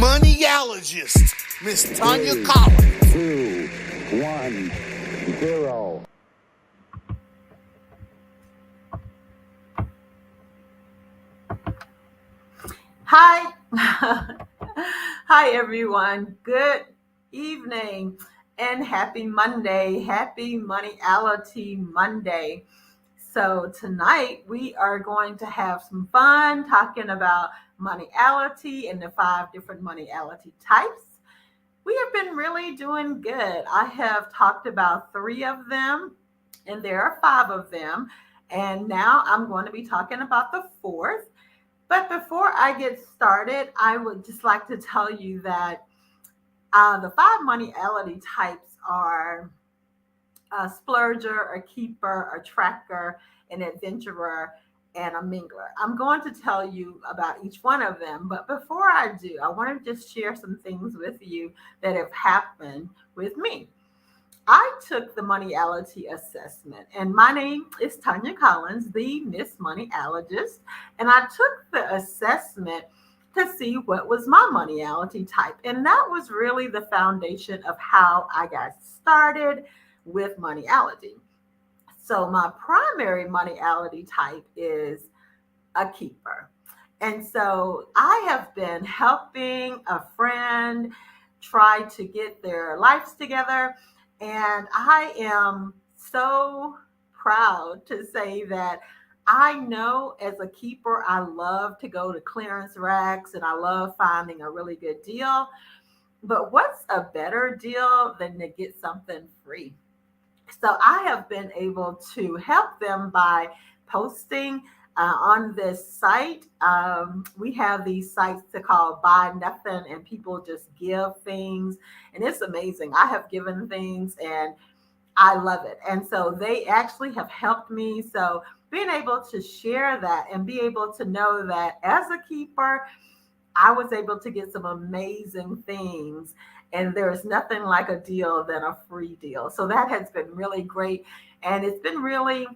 moneyologist, Miss Tanya Collins. 2, 1, 0. Hi. Hi, everyone. Good evening and happy Monday. Happy Moneyality Monday. So, tonight we are going to have some fun talking about moneyality and the 5 different moneyality types. We have been really doing good. I have talked about 3 of them, and there are 5 of them. And now I'm going to be talking about the 4th. But before I get started, I would just like to tell you that the 5 moneyality types are a splurger, a keeper, a tracker, an adventurer, and a mingler. I'm going to tell you about each one of them. But before I do, I want to just share some things with you that have happened with me. I took the moneyality assessment, and my name is Tanya Collins, the Miss Moneyologist, and I took the assessment to see what was my moneyality type, and that was really the foundation of how I got started with moneyality. So my primary moneyality type is a keeper. And so I have been helping a friend try to get their lives together. And I am so proud to say that I know as a keeper, I love to go to clearance racks and I love finding a really good deal. But what's a better deal than to get something free? So I have been able to help them by posting on this site. We have these sites to call Buy Nothing, and people just give things, and it's amazing. I have given things, and I love it. And so they actually have helped me. So being able to share that and be able to know that as a keeper, I was able to get some amazing things. And there's nothing like a deal than a free deal. So that has been really great. And it's been really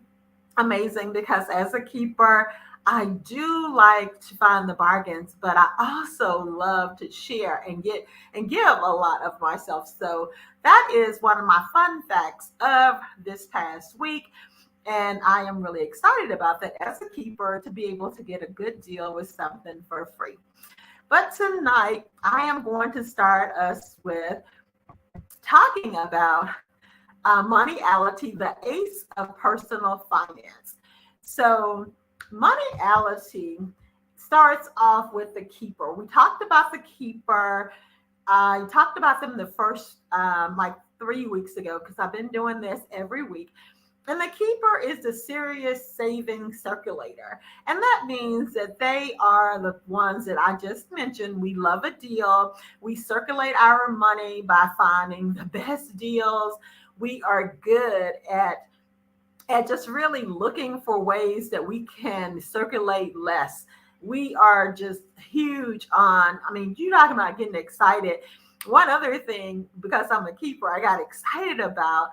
amazing because as a keeper, I do like to find the bargains, but I also love to share and give a lot of myself. So that is one of my fun facts of this past week. And I am really excited about that as a keeper to be able to get a good deal with something for free. But tonight, I am going to start us with talking about moneyality, the ace of personal finance. So, moneyality starts off with the keeper. We talked about the keeper. I talked about them the first like 3 weeks ago because I've been doing this every week. And the keeper is the serious saving circulator. And that means that they are the ones that I just mentioned. We love a deal. We circulate our money by finding the best deals. We are good at just really looking for ways that we can circulate less. We are just huge on, I mean, you're talking about getting excited. One other thing, because I'm a keeper, I got excited about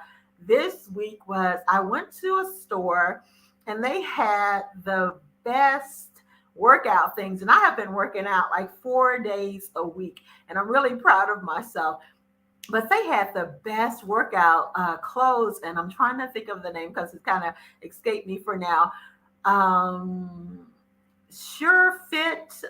this week was I went to a store and they had the best workout things. And I have been working out like 4 days a week, and I'm really proud of myself. But they had the best workout clothes, and I'm trying to think of the name because it kind of escaped me for now. Sure Fit,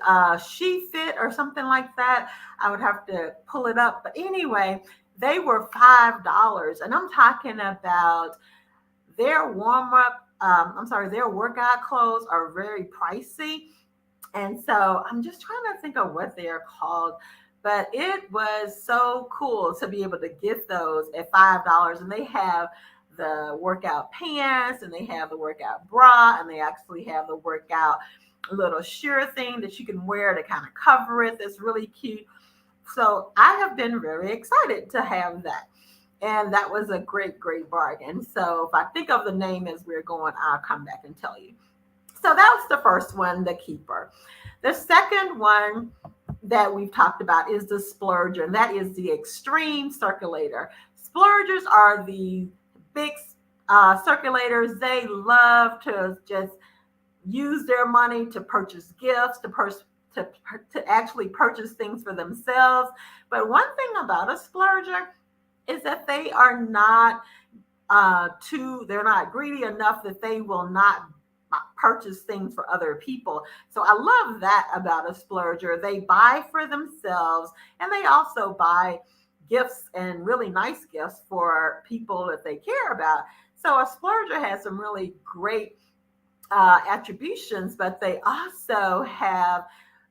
She Fit, or something like that. I would have to pull it up. But anyway, they were $5. And I'm talking about their their workout clothes are very pricey. And so I'm just trying to think of what they're called. But it was so cool to be able to get those at $5. And they have the workout pants and they have the workout bra and they actually have the workout little sheer thing that you can wear to kind of cover it. That's really cute. So I have been very excited to have that. And that was a great, great bargain. So if I think of the name as we're going, I'll come back and tell you. So that was the first one, the keeper. The second one that we've talked about is the splurger, and that is the extreme circulator. Splurgers are the big circulators. They love to just use their money to purchase gifts, to to actually purchase things for themselves. But one thing about a splurger is that they are not they're not greedy enough that they will not purchase things for other people. So I love that about a splurger. They buy for themselves and they also buy gifts and really nice gifts for people that they care about. So a splurger has some really great attributions, but they also have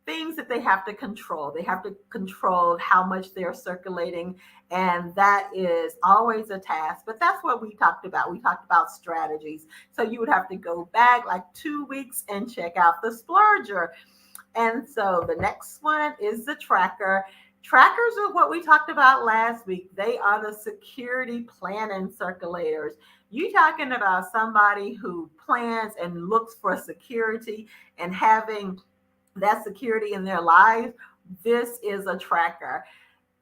things that they have to control. They have to control how much they're circulating, and that is always a task. But that's what we talked about. We talked about strategies. So you would have to go back like 2 weeks and check out the splurger. And so the next one is the tracker. Trackers are what we talked about last week. They are the security planning circulators. You talking about somebody who plans and looks for security and having that security in their lives. This is a tracker.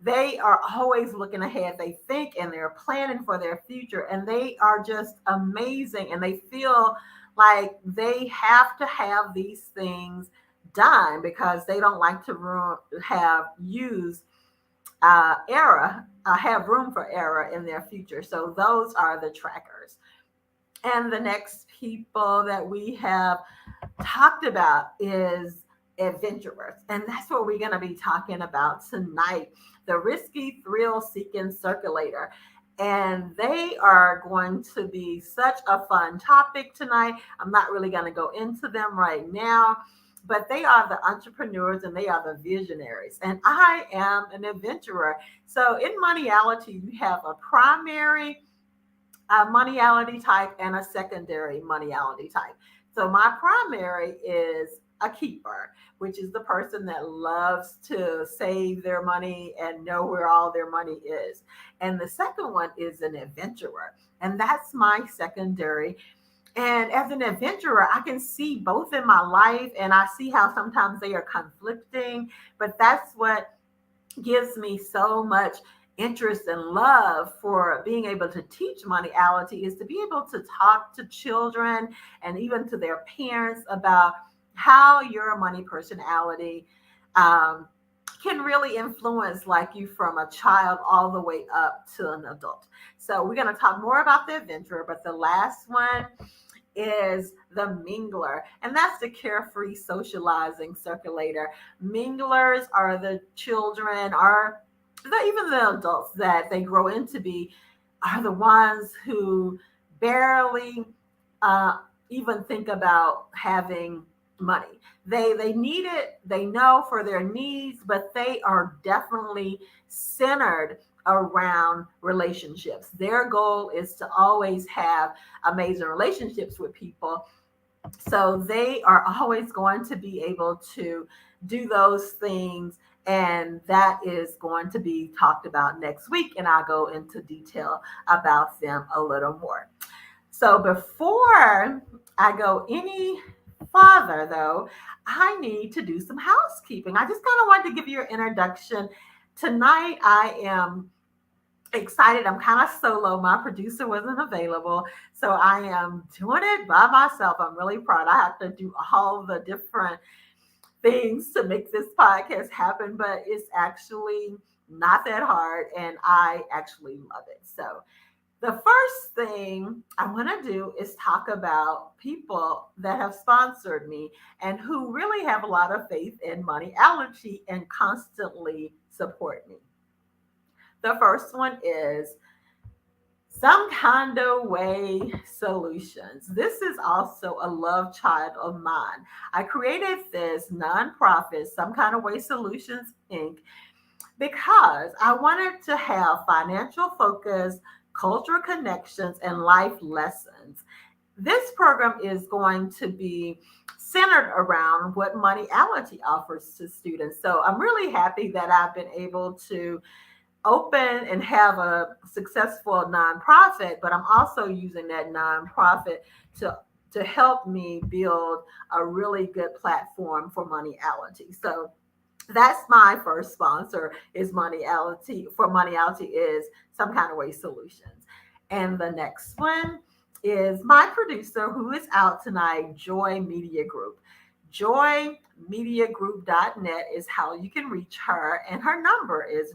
They are always looking ahead. They think and they're planning for their future, and they are just amazing. And they feel like they have to have these things done because they don't like to have use error, have room for error in their future. So those are the trackers. And the next people that we have talked about is adventurers. And that's what we're going to be talking about tonight, the risky thrill seeking circulator. And they are going to be such a fun topic tonight. I'm not really going to go into them right now, but they are the entrepreneurs and they are the visionaries. And I am an adventurer. So in Moneyality, you have a primary moneyality type and a secondary moneyality type. So my primary is a keeper, which is the person that loves to save their money and know where all their money is. And the second one is an adventurer, and that's my secondary. And as an adventurer, I can see both in my life, and I see how sometimes they are conflicting, but that's what gives me so much interest and love for being able to teach moneyality, is to be able to talk to children and even to their parents about how your money personality can really influence like you from a child all the way up to an adult. So we're going to talk more about the adventurer, but the last one is the mingler, and that's the carefree socializing circulator. Minglers are the children, are even the adults that they grow into be, are the ones who barely even think about having money. They need it, they know for their needs, but they are definitely centered around relationships. Their goal is to always have amazing relationships with people. So they are always going to be able to do those things. And that is going to be talked about next week. And I'll go into detail about them a little more. So before I go any further, though, I need to do some housekeeping. I just kind of wanted to give you an introduction. Tonight, I am excited. I'm kind of solo. My producer wasn't available. So I am doing it by myself. I'm really proud. I have to do all the different things to make this podcast happen, but it's actually not that hard. And I actually love it. So the first thing I want to do is talk about people that have sponsored me and who really have a lot of faith in Moneyality and constantly support me. The first one is Some Condo Way Solutions. This is also a love child of mine. I created this nonprofit, Some Kind of Way Solutions, Inc., because I wanted to have financial focus, cultural connections, and life lessons. This program is going to be centered around what Moneyality offers to students. So I'm really happy that I've been able to open and have a successful nonprofit, but I'm also using that nonprofit to help me build a really good platform for Moneyality. So that's my first sponsor is Moneyality. For Moneyality is Some Kind of Way Solutions. And the next one is my producer who is out tonight, Joy Media Group. joymediagroup.net is how you can reach her, and her number is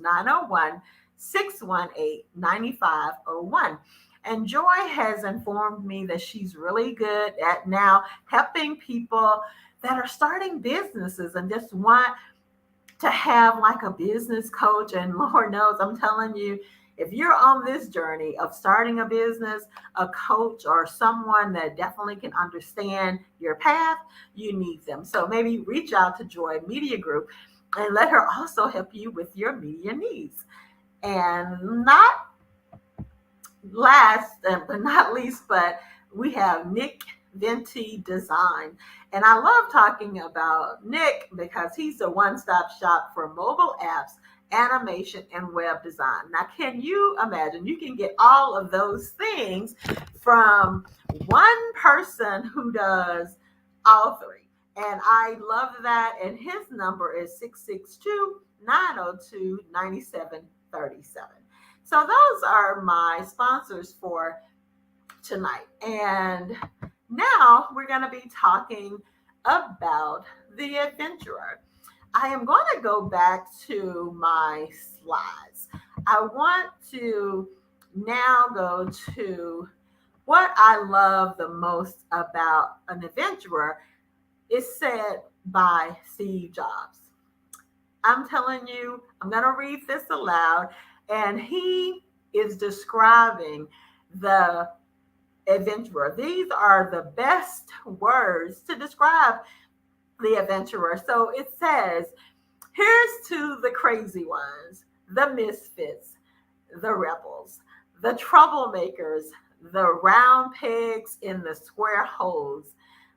901-618-9501. And Joy has informed me that she's really good at now helping people that are starting businesses and just want to have like a business coach. And Lord knows, I'm telling you, if you're on this journey of starting a business, a coach or someone that definitely can understand your path, you need them. So maybe reach out to Joy Media Group and let her also help you with your media needs. And not last but not least, but we have Nick Venti Design. And I love talking about Nick because he's a one-stop shop for mobile apps, animation, and web design. Now, can you imagine? You can get all of those things from one person who does all three. And I love that. And his number is 662-902-9737. So those are my sponsors for tonight. And now we're going to be talking about the adventurer. I am going to go back to my slides. I want to now go to what I love the most about an adventurer. Is said by Steve Jobs. I'm telling you, I'm going to read this aloud, and he is describing the adventurer. These are the best words to describe the adventurer. So it says, here's to the crazy ones, the misfits, the rebels, the troublemakers, the round pegs in the square holes,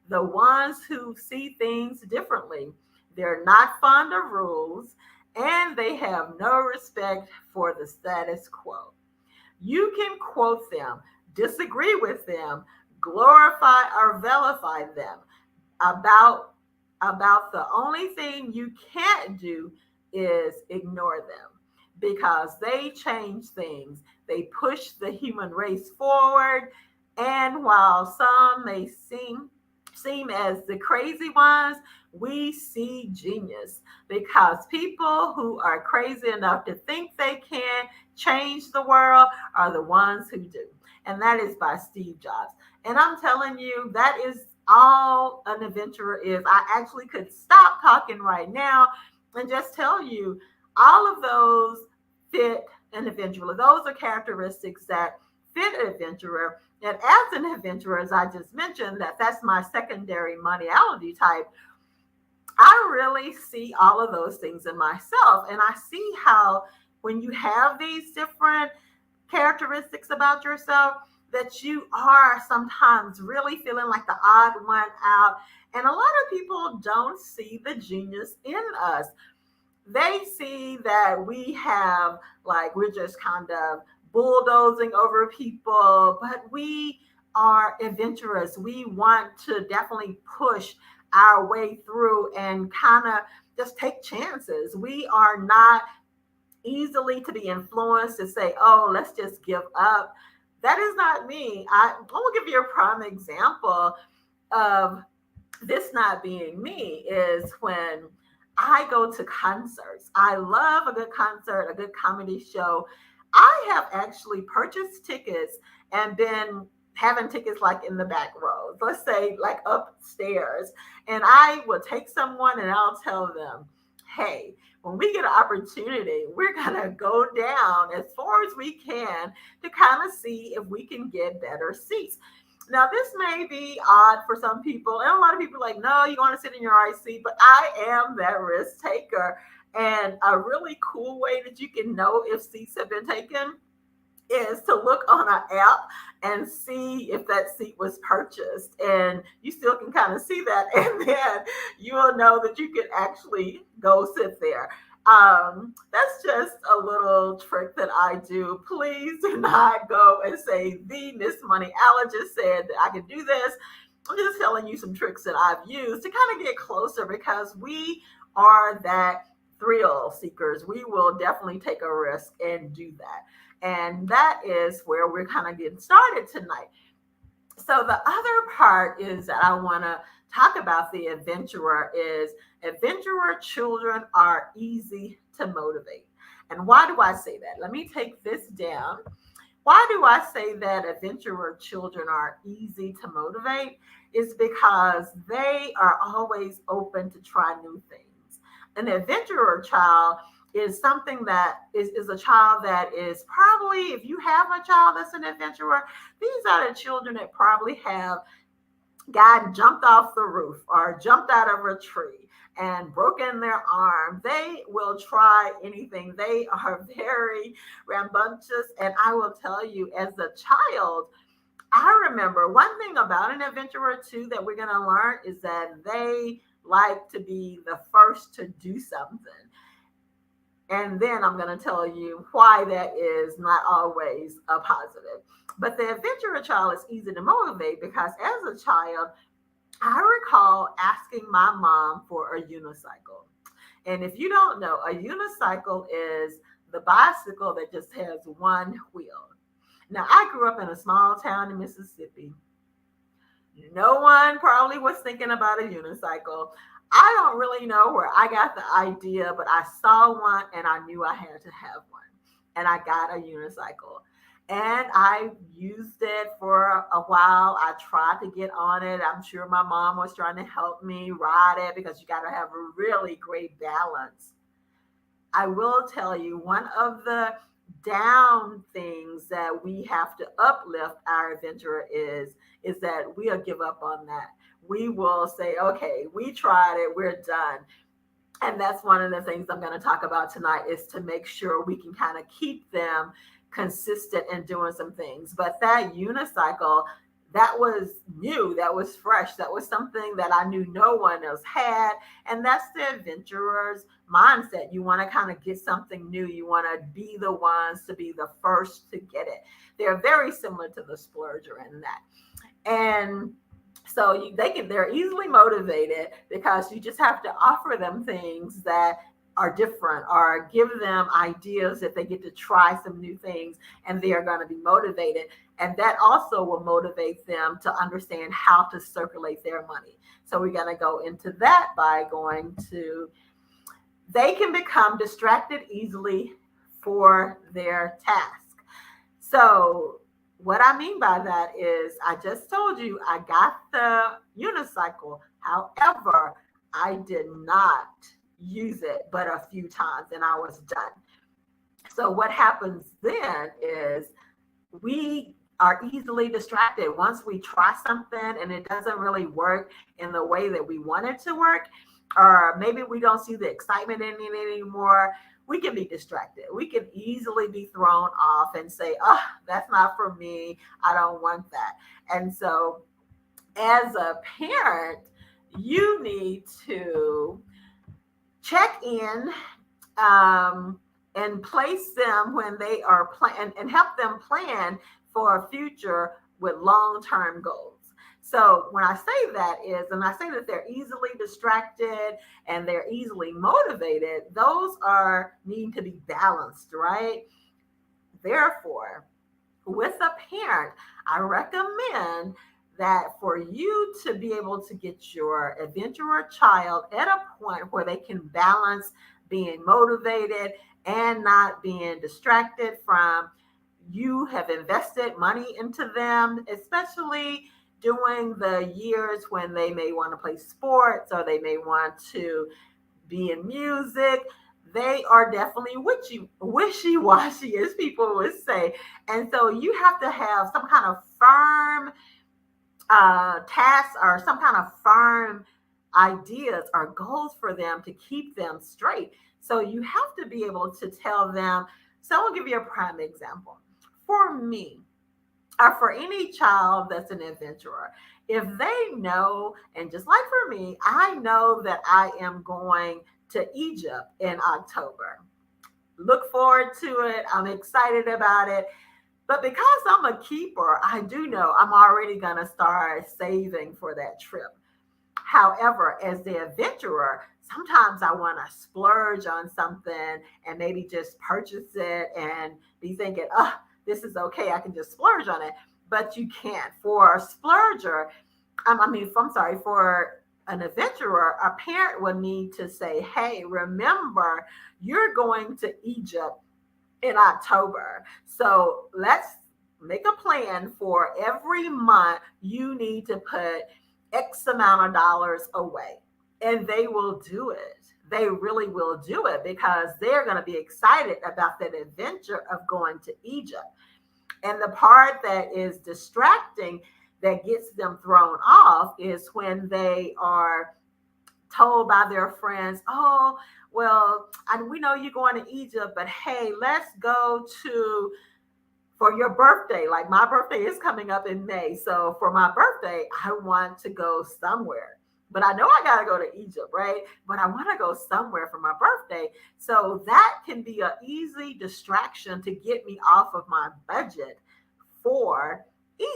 the ones who see things differently. They're not fond of rules, and they have no respect for the status quo. You can quote them, disagree with them, glorify or vilify them. About the only thing you can't do is ignore them because they change things. They push the human race forward. And while some may seem as the crazy ones, we see genius because people who are crazy enough to think they can change the world are the ones who do. And that is by Steve Jobs. And I'm telling you, that is all an adventurer is. I actually could stop talking right now and just tell you all of those fit an adventurer. Those are characteristics that fit an adventurer. And as an adventurer, as I just mentioned, that's my secondary moneyality type. I really see all of those things in myself. And I see how when you have these different characteristics about yourself, that you are sometimes really feeling like the odd one out. And a lot of people don't see the genius in us. They see that we have, like, we're just kind of bulldozing over people, but we are adventurous. We want to definitely push our way through and kind of just take chances. We are not easily to be influenced to say, oh, let's just give up. That is not me. I will give you a prime example of this not being me is when I go to concerts. I love a good concert, a good comedy show. I have actually purchased tickets and been having tickets like in the back rows, let's say like upstairs. And I will take someone and I'll tell them, hey, when we get an opportunity, we're going to go down as far as we can to kind of see if we can get better seats. Now, this may be odd for some people, and a lot of people are like, no, you want to sit in your right seat, but I am that risk taker. And a really cool way that you can know if seats have been taken is to look on an app and see if that seat was purchased. And you still can kind of see that. And then you will know that you can actually go sit there. That's just a little trick that I do. Please do not go and say the Miss Moneyologist said that I can do this. I'm just telling you some tricks that I've used to kind of get closer because we are that thrill seekers. We will definitely take a risk and do that. And that is where we're kind of getting started tonight. So the other part is that I want to talk about the adventurer is adventurer children are easy to motivate. And why do I say that? Let me take this down. Why do I say that adventurer children are easy to motivate? Is because they are always open to try new things. An adventurer child is something that is a child that is probably, if you have a child that's an adventurer, these are the children that probably have God jumped off the roof or jumped out of a tree and broken their arm. They will try anything. They are very rambunctious. And I will tell you, as a child, I remember one thing about an adventurer too that we're going to learn is that they like to be the first to do something. And then I'm going to tell you why that is not always a positive. But the adventurer child is easy to motivate because as a child, I recall asking my mom for a unicycle. And if you don't know, a unicycle is the bicycle that just has one wheel. Now, I grew up in a small town in Mississippi. No one probably was thinking about a unicycle. I don't really know where I got the idea, but I saw one and I knew I had to have one. And I got a unicycle. And I used it for a while. I tried to get on it. I'm sure my mom was trying to help me ride it because you got to have a really great balance. I will tell you one of the down things that we have to uplift our adventurer is that we'll give up on that. We will say, okay, we tried it, we're done. And that's one of the things I'm going to talk about tonight is to make sure we can kind of keep them consistent in doing some things. But that unicycle, that was new, that was fresh, that was something that I knew no one else had. And that's the adventurer's mindset. You want to kind of get something new, you want to be the ones to be the first to get it. They're very similar to the splurger in that. And so they're easily motivated because you just have to offer them things that are different or give them ideas that they get to try some new things and they are going to be motivated. And that also will motivate them to understand how to circulate their money. So we're going to go into that by going to, they can become distracted easily for their task. So what I mean by that is I just told you I got the unicycle. However, I did not use it but a few times and I was done. So what happens then is we are easily distracted once we try something and it doesn't really work in the way that we want it to work, or maybe we don't see the excitement in it anymore. We can be distracted. We can easily be thrown off and say, oh, that's not for me. I don't want that. And so as a parent, you need to check in and place them when they are plan and help them plan for a future with long-term goals. So when I say that is, and I say that they're easily distracted and they're easily motivated, those are need to be balanced, right? Therefore, with a parent, I recommend that for you to be able to get your adventurer child at a point where they can balance being motivated and not being distracted from you have invested money into them, especially during the years when they may want to play sports or they may want to be in music. They are definitely wishy-washy, as people would say. And so you have to have some kind of firm tasks or some kind of firm ideas or goals for them to keep them straight. So you have to be able to tell them. So I'll give you a prime example. For me, or for any child that's an adventurer, if they know, and just like for me, I know that I am going to Egypt in October. Look forward to it. I'm excited about it. But because I'm a keeper, I do know I'm already going to start saving for that trip. However, as the adventurer, sometimes I want to splurge on something and maybe just purchase it and be thinking, oh, this is okay. I can just splurge on it. but you can't. For a splurger, I'm sorry, for an adventurer, a parent would need to say, hey, remember, you're going to Egypt in October. So let's make a plan for every month you need to put X amount of dollars away. And they will do it. They really will do it because they're going to be excited about that adventure of going to Egypt. And the part that is distracting that gets them thrown off is when they are told by their friends, oh, well, we know you're going to Egypt, but hey, let's go to for your birthday. Like my birthday is coming up in May. So for my birthday, I want to go somewhere. But I know I got to go to Egypt, right? But I want to go somewhere for my birthday. So that can be an easy distraction to get me off of my budget for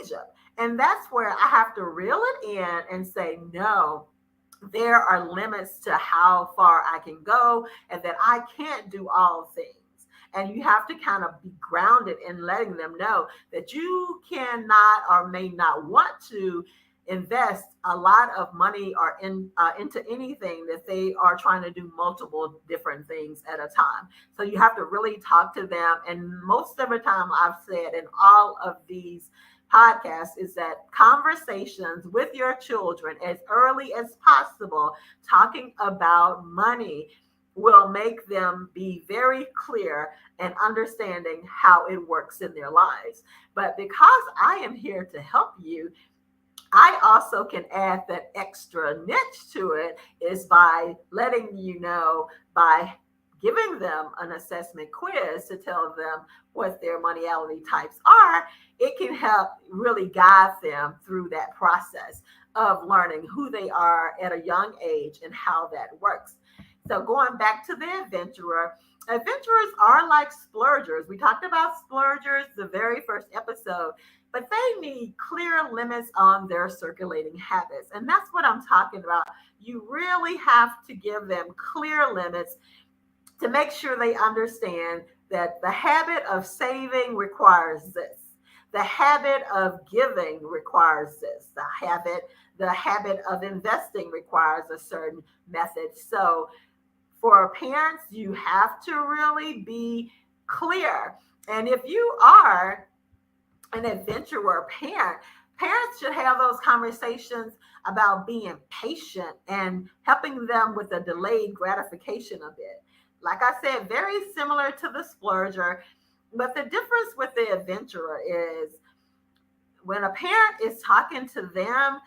Egypt. And that's where I have to reel it in and say, no, there are limits to how far I can go and that I can't do all things. And you have to kind of be grounded in letting them know that you cannot or may not want to invest a lot of money or into anything that they are trying to do multiple different things at a time. So you have to really talk to them. And most of the time I've said in all of these podcasts is that conversations with your children as early as possible, talking about money, will make them be very clear and understanding how it works in their lives. But because I am here to help you, I also can add that extra niche to it is by letting you know, by giving them an assessment quiz to tell them what their moneyality types are. It can help really guide them through that process of learning who they are at a young age and how that works. So going back to the adventurers are like splurgers. We talked about splurgers the very first episode, but they need clear limits on their circulating habits. And that's what I'm talking about. You really have to give them clear limits to make sure they understand that the habit of saving requires this. The habit of giving requires this. The habit of investing requires a certain method. So for parents, you have to really be clear. And if you are an adventurer parent, parents should have those conversations about being patient and helping them with the delayed gratification of it. Like I said, very similar to the splurger, but the difference with the adventurer is when a parent is talking to them,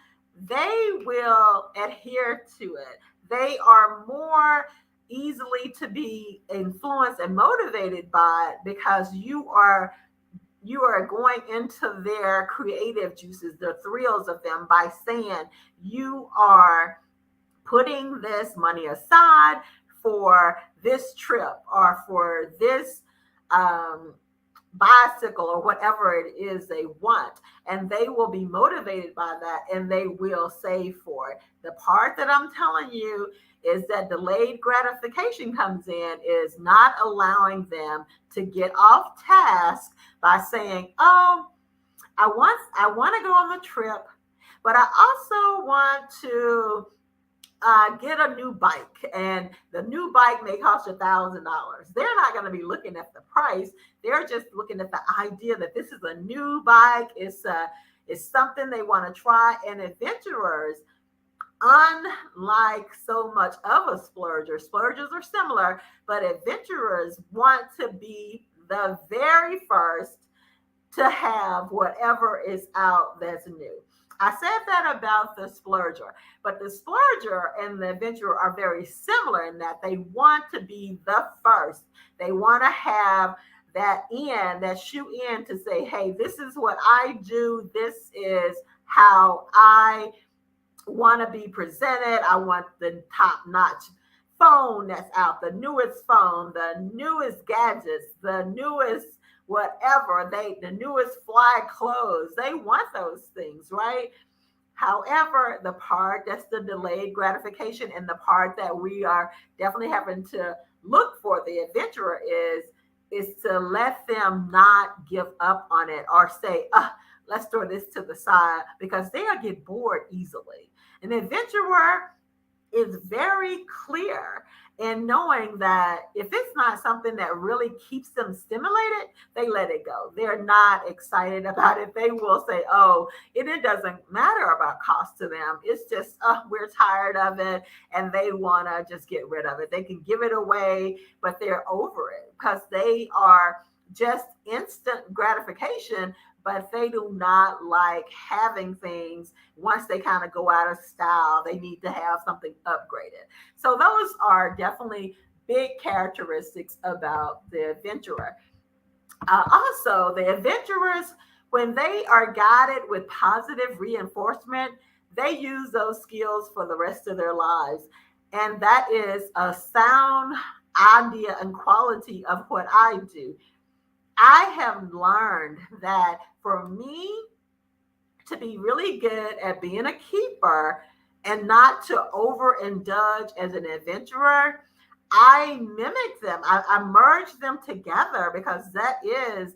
they will adhere to it. They are more easily to be influenced and motivated by it because you are going into their creative juices, the thrills of them, by saying you are putting this money aside for this trip or for this bicycle or whatever it is they want. And they will be motivated by that and they will save for it. The part that I'm telling you is that delayed gratification comes in is not allowing them to get off task by saying, oh, I want to go on the trip, but I also want to get a new bike, and the new bike may cost $1,000. They're not going to be looking at the price. They're just looking at the idea that this is a new bike. It's something they want to try. And adventurers, unlike so much of a splurger, splurgers are similar, but adventurers want to be the very first to have whatever is out that's new. I said that about the splurger, but the splurger and the adventurer are very similar in that they want to be the first. They want to have that shoe in to say, hey, this is what I do. This is how I want to be presented. I want the top-notch phone that's out, the newest phone, the newest gadgets, the newest whatever, the newest fly clothes. They want those things, right? However, the part that's the delayed gratification and the part that we are definitely having to look for the adventurer is to let them not give up on it or say, let's throw this to the side because they'll get bored easily. An adventurer is very clear in knowing that if it's not something that really keeps them stimulated, they let it go. They're not excited about it. They will say, oh, it doesn't matter about cost to them. It's just, oh, we're tired of it and they want to just get rid of it. They can give it away, but they're over it because they are just instant gratification, but they do not like having things once they kind of go out of style. They need to have something upgraded. So those are definitely big characteristics about the adventurer. Also, the adventurers, when they are guided with positive reinforcement, they use those skills for the rest of their lives. And that is a sound idea and quality of what I do. I have learned that for me to be really good at being a keeper and not to overindulge as an adventurer, I mimic them. I merge them together because that is,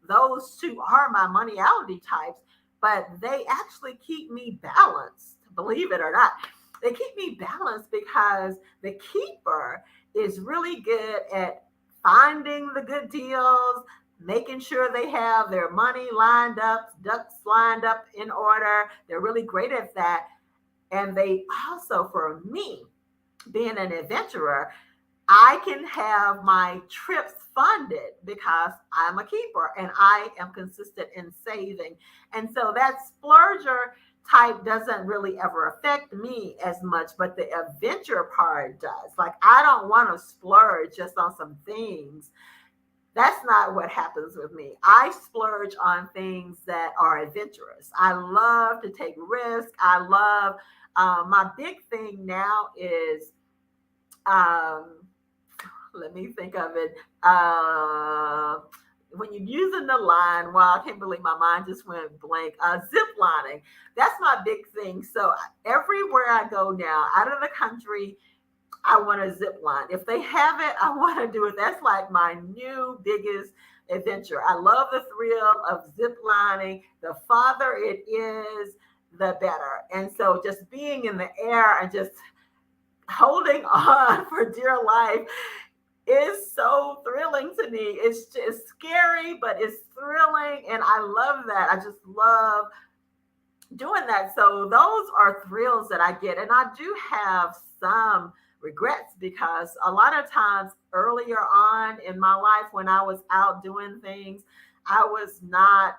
those two are my moneyality types, but they actually keep me balanced, believe it or not. They keep me balanced because the keeper is really good at finding the good deals, making sure they have their money lined up, ducks lined up in order. They're really great at that. And they also, for me, being an adventurer, I can have my trips funded because I'm a keeper and I am consistent in saving. And so that splurger type doesn't really ever affect me as much, but the adventure part does. Like, I don't want to splurge just on some things. That's not what happens with me. I splurge on things that are adventurous. I love to take risks. I love, my big thing now is, um, let me think of it. When you're using the line, wow, I can't believe my mind just went blank. Zip lining. That's my big thing. So everywhere I go now, out of the country, I want to zip line. If they have it, I want to do it. That's like my new biggest adventure. I love the thrill of zip lining. The farther it is, the better. And so just being in the air and just holding on for dear life is so thrilling to me. It's just scary, but it's thrilling. And I love that. I just love doing that. So those are thrills that I get. And I do have some regrets because a lot of times earlier on in my life when I was out doing things, I was not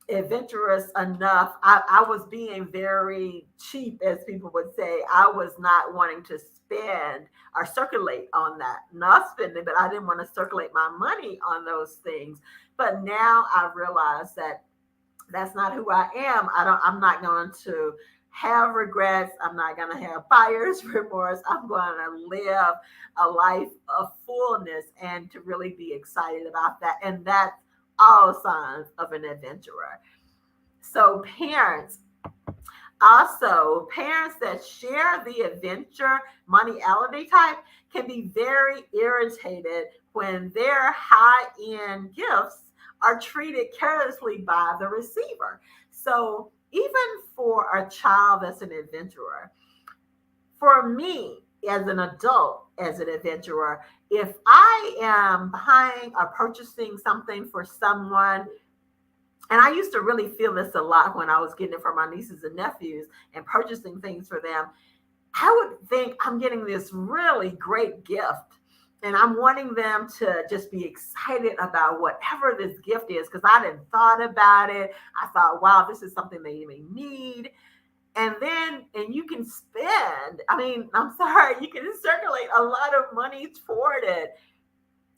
adventurous enough. I was being very cheap, as people would say. I was not wanting to spend or circulate on that. Not spending, but I didn't want to circulate my money on those things. But now I realize that that's not who I am. I'm not going to have regrets. I'm not going to have buyer's remorse. I'm going to live a life of fullness and to really be excited about that. And that's all signs of an adventurer. So parents that share the adventure moneyality type can be very irritated when their high-end gifts are treated carelessly by the receiver. So even for a child that's an adventurer, for me as an adult, as an adventurer, if I am buying or purchasing something for someone, and I used to really feel this a lot when I was getting it for my nieces and nephews and purchasing things for them, I would think I'm getting this really great gift. And I'm wanting them to just be excited about whatever this gift is because I didn't thought about it. I thought, wow, this is something they may need. And you can spend, I mean, I'm sorry, you can circulate a lot of money toward it.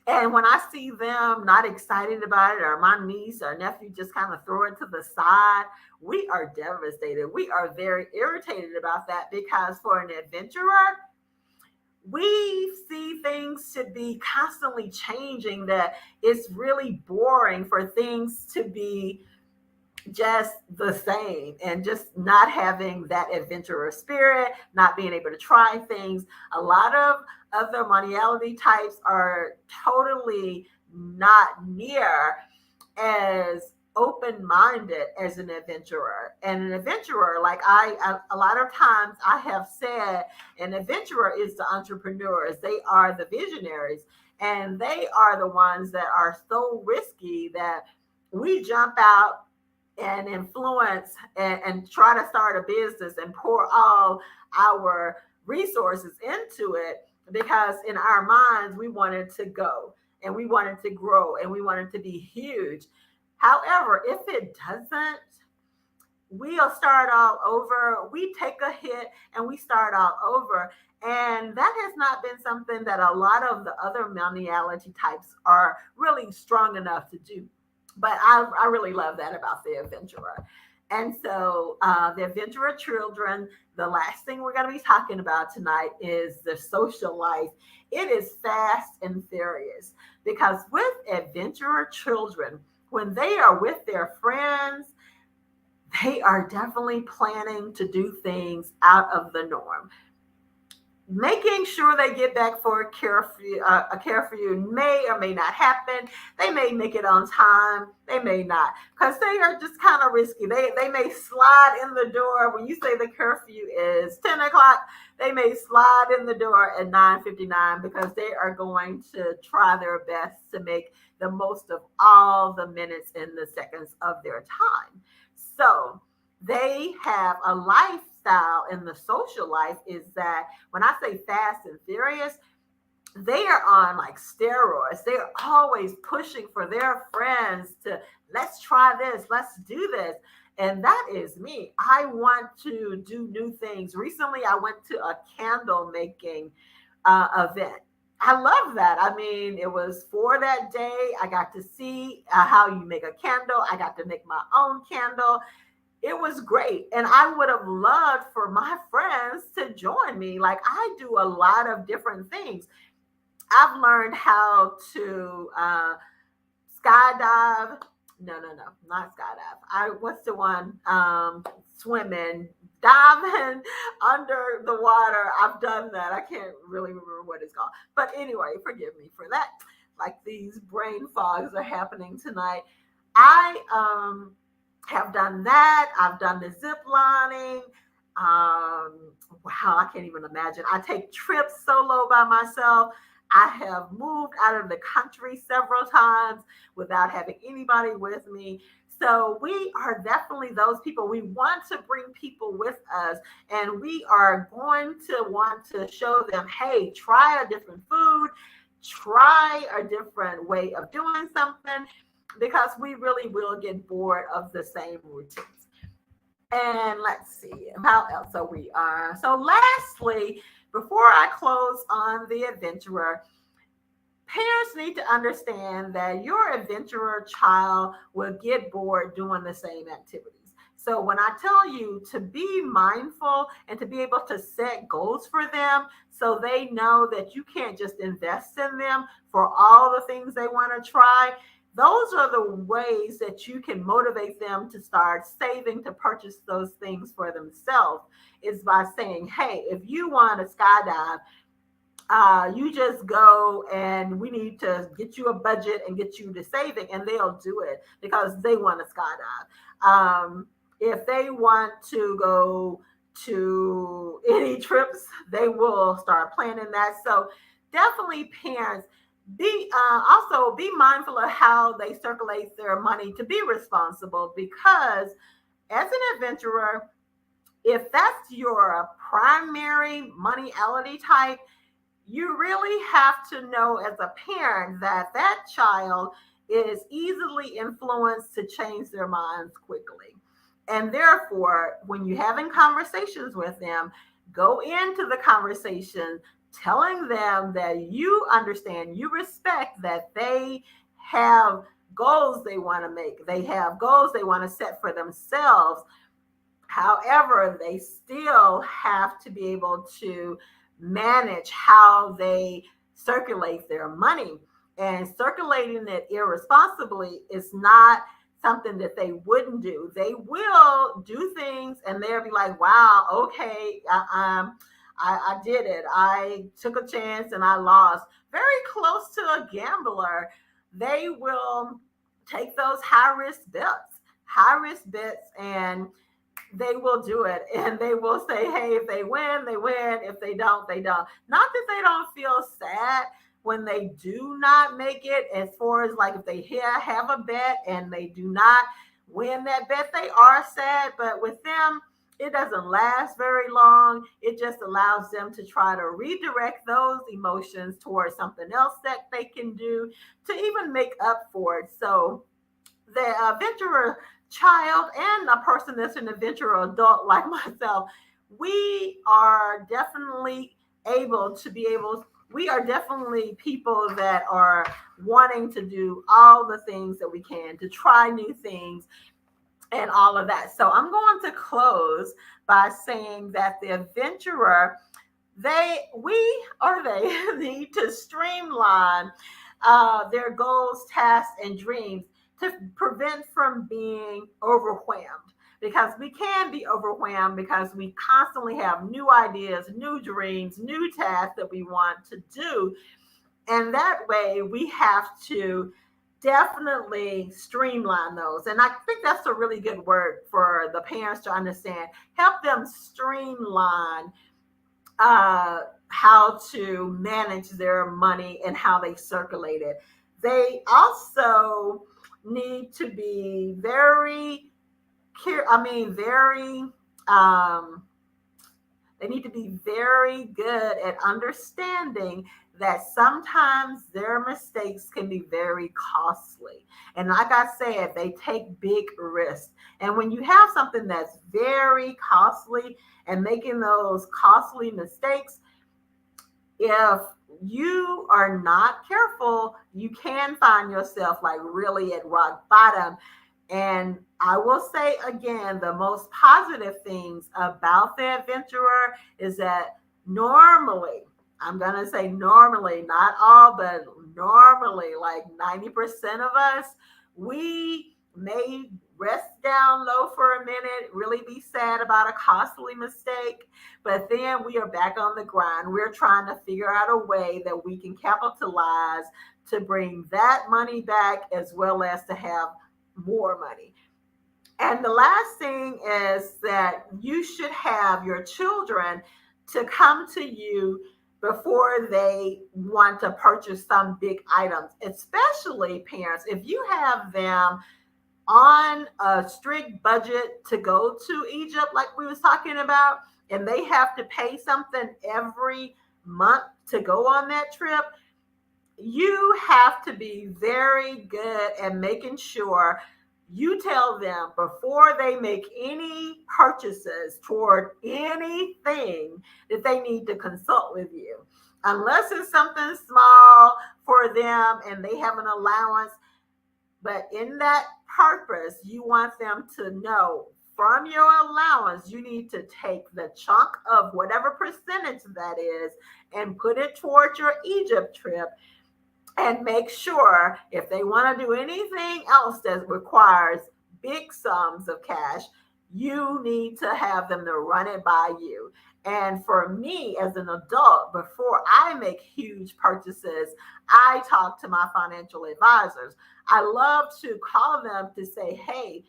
And when I see them not excited about it, or my niece or nephew just kind of throw it to the side, we are devastated. We are very irritated about that because for an adventurer, we see things to be constantly changing, that it's really boring for things to be just the same and just not having that adventurer spirit, not being able to try things. A lot of other moneyality types are totally not near as open-minded as an adventurer. And an adventurer, like a lot of times I have said, an adventurer is the entrepreneurs. They are the visionaries, and they are the ones that are so risky that we jump out and influence and try to start a business and pour all our resources into it, because in our minds we wanted to go and we wanted to grow and we wanted to be huge. However, if it doesn't, we'll start all over. We take a hit and we start all over. And that has not been something that a lot of the other moneyality types are really strong enough to do. But I really love that about the adventurer. And so, the adventurer children, the last thing we're going to be talking about tonight is the social life. It is fast and furious, because with adventurer children, when they are with their friends, they are definitely planning to do things out of the norm, making sure they get back for a curfew may or may not happen. They may make it on time. They may not, because they are just kind of risky. They may slide in the door when you say the curfew is 10 o'clock. They may slide in the door at 9:59, because they are going to try their best to make the most of all the minutes and the seconds of their time. So they have a lifestyle, and the social life is that when I say fast and furious, they are on like steroids. They're always pushing for their friends to, let's try this, let's do this. And that is me. I want to do new things. Recently, I went to a candle making event. I love that. I mean, it was for that day. I got to see how you make a candle. I got to make my own candle. It was great. And I would have loved for my friends to join me. Like, I do a lot of different things. I've learned how to skydive. No, not skydive. What's the one? Swimming, diving under the water. I've done that. I can't really remember what it's called. But anyway, forgive me for that. Like, these brain fogs are happening tonight. I have done that. I've done the zip lining. Wow, I can't even imagine. I take trips solo by myself. I have moved out of the country several times without having anybody with me. So we are definitely those people. We want to bring people with us, and we are going to want to show them, hey, try a different food, try a different way of doing something, because we really will get bored of the same routines. And let's see how else are we are. So lastly, before I close on the adventurer, parents need to understand that your adventurer child will get bored doing the same activities. So when I tell you to be mindful and to be able to set goals for them, so they know that you can't just invest in them for all the things they want to try, those are the ways that you can motivate them to start saving to purchase those things for themselves, is by saying, hey, if you want to skydive, you just go, and we need to get you a budget and get you to saving, and they'll do it because they want to skydive. If they want to go to any trips, they will start planning that. So definitely, parents, also be mindful of how they circulate their money to be responsible, because as an adventurer, if that's your primary moneyality type, you really have to know as a parent that that child is easily influenced to change their minds quickly. And therefore, when you're having conversations with them, go into the conversation telling them that you understand, you respect that they have goals they want to make, they have goals they want to set for themselves. However, they still have to be able to manage how they circulate their money. And circulating it irresponsibly is not something that they wouldn't do. They will do things and they'll be like, wow, okay, I did it. I took a chance and I lost. Very close to a gambler. They will take those high risk bets, and they will do it, and they will say, hey, if they win, they win. If they don't, they don't. Not that they don't feel sad when they do not make it, as far as like if they have a bet and they do not win that bet, they are sad. But with them, it doesn't last very long. It just allows them to try to redirect those emotions towards something else that they can do to even make up for it. So the adventurer child and a person that's an adventurer adult like myself, we are definitely we are definitely people that are wanting to do all the things that we can to try new things and all of that. So I'm going to close by saying that the adventurer, they need to streamline their goals, tasks, and dreams to prevent from being overwhelmed, because we can be overwhelmed because we constantly have new ideas, new dreams, new tasks that we want to do. And that way we have to definitely streamline those. And I think that's a really good word for the parents to understand. Help them streamline how to manage their money and how they circulate it. They also need to be very um, they need to be very good at understanding that sometimes their mistakes can be very costly. And like I said, they take big risks. And when you have something that's very costly and making those costly mistakes, if you are not careful, you can find yourself like really at rock bottom. And I will say again, the most positive things about the adventurer is that normally, I'm going to say normally, not all, but normally, like 90% of us, we may rest down low for a minute, really be sad about a costly mistake, but then we are back on the grind. We're trying to figure out a way that we can capitalize to bring that money back as well as to have more money. And the last thing is that you should have your children to come to you before they want to purchase some big items, especially parents. If you have them on a strict budget to go to Egypt, like we was talking about, and they have to pay something every month to go on that trip, you have to be very good at making sure you tell them before they make any purchases toward anything that they need to consult with you. Unless it's something small for them and they have an allowance, but in that purpose, you want them to know from your allowance, you need to take the chunk of whatever percentage that is and put it towards your Egypt trip, and make sure if they want to do anything else that requires big sums of cash, you need to have them to run it by you. And for me as an adult, before I make huge purchases, I talk to my financial advisors. I love to call them to say, hey,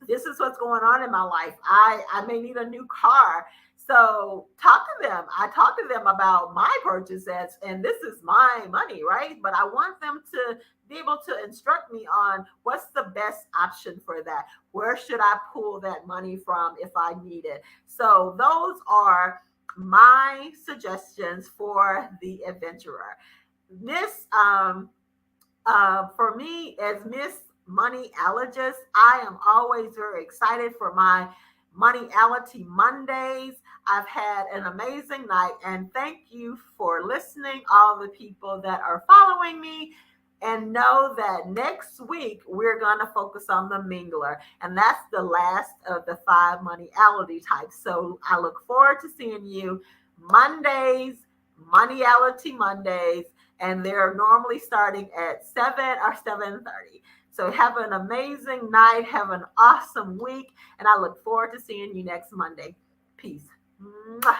this is what's going on in my life. I may need a new car. So talk to them. I talk to them about my purchases, and this is my money, right? But I want them to be able to instruct me on what's the best option for that. Where should I pull that money from if I need it? So those are my suggestions for the adventurer. This for me, as Miss Moneyologist, I am always very excited for my Moneyality Mondays. I've had an amazing night, and thank you for listening, all the people that are following me. And know that next week we're going to focus on the mingler, and that's the last of the 5 moneyality types. So I look forward to seeing you Mondays, Moneyality Mondays, and they're normally starting at 7 or 7:30. So have an amazing night, have an awesome week, and I look forward to seeing you next Monday. Peace. Mwah.